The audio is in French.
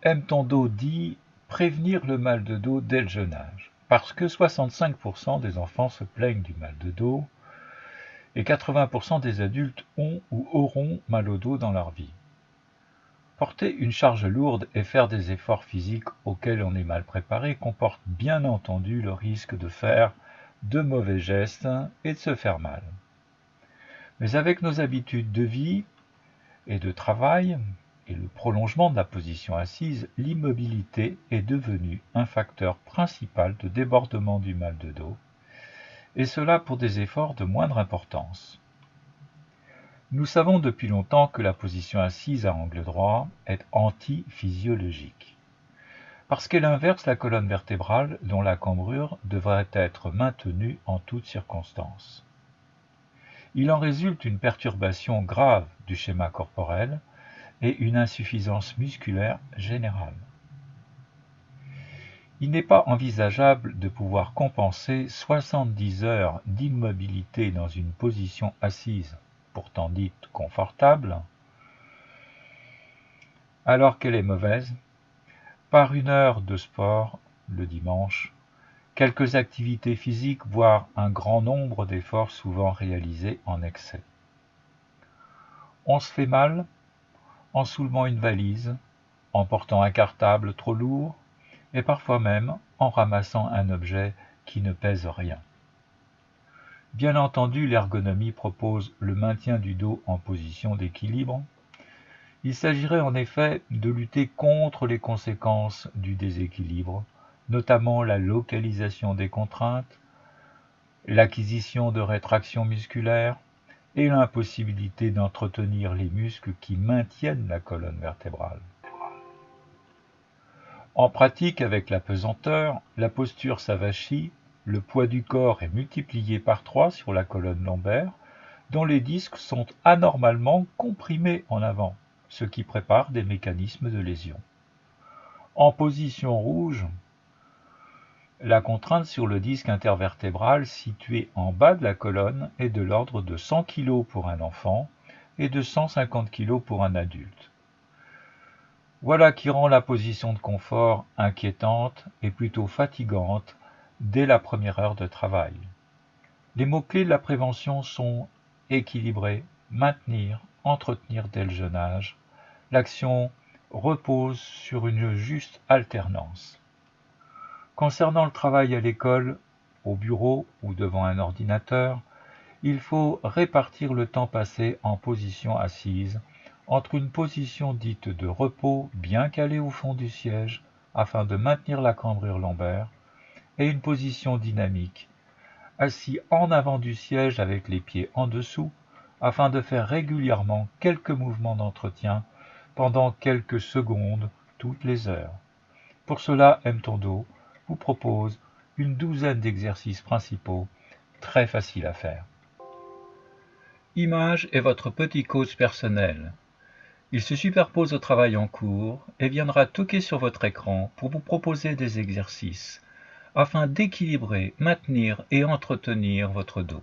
Aime ton dos dit prévenir le mal de dos dès le jeune âge, parce que 65% des enfants se plaignent du mal de dos et 80% des adultes ont ou auront mal au dos dans leur vie. Porter une charge lourde et faire des efforts physiques auxquels on est mal préparé comporte bien entendu le risque de faire de mauvais gestes et de se faire mal. Mais avec nos habitudes de vie et de travail et le prolongement de la position assise, l'immobilité est devenue un facteur principal de débordement du mal de dos, et cela pour des efforts de moindre importance. Nous savons depuis longtemps que la position assise à angle droit est antiphysiologique, parce qu'elle inverse la colonne vertébrale dont la cambrure devrait être maintenue en toutes circonstances. Il en résulte une perturbation grave du schéma corporel et une insuffisance musculaire générale. Il n'est pas envisageable de pouvoir compenser 70 heures d'immobilité dans une position assise, pourtant dite confortable, alors qu'elle est mauvaise, par une heure de sport le dimanche, quelques activités physiques, voire un grand nombre d'efforts souvent réalisés en excès. On se fait mal en soulevant une valise, en portant un cartable trop lourd, et parfois même en ramassant un objet qui ne pèse rien. Bien entendu, l'ergonomie propose le maintien du dos en position d'équilibre. Il s'agirait en effet de lutter contre les conséquences du déséquilibre, notamment la localisation des contraintes, l'acquisition de rétraction musculaire et l'impossibilité d'entretenir les muscles qui maintiennent la colonne vertébrale. En pratique, avec la pesanteur, la posture s'avachit, le poids du corps est multiplié par 3 sur la colonne lombaire, dont les disques sont anormalement comprimés en avant, ce qui prépare des mécanismes de lésion. En position rouge, la contrainte sur le disque intervertébral situé en bas de la colonne est de l'ordre de 100 kg pour un enfant et de 150 kg pour un adulte. Voilà qui rend la position de confort inquiétante et plutôt fatigante dès la première heure de travail. Les mots-clés de la prévention sont équilibrer, maintenir, entretenir dès le jeune âge. L'action repose sur une juste alternance. Concernant le travail à l'école, au bureau ou devant un ordinateur, il faut répartir le temps passé en position assise entre une position dite de repos bien calée au fond du siège afin de maintenir la cambrure lombaire et une position dynamique, assis en avant du siège avec les pieds en dessous afin de faire régulièrement quelques mouvements d'entretien pendant quelques secondes toutes les heures. Pour cela, Aime ton dos vous propose une douzaine d'exercices principaux très faciles à faire. Image est votre petit coach personnel. Il se superpose au travail en cours et viendra toquer sur votre écran pour vous proposer des exercices afin d'équilibrer, maintenir et entretenir votre dos.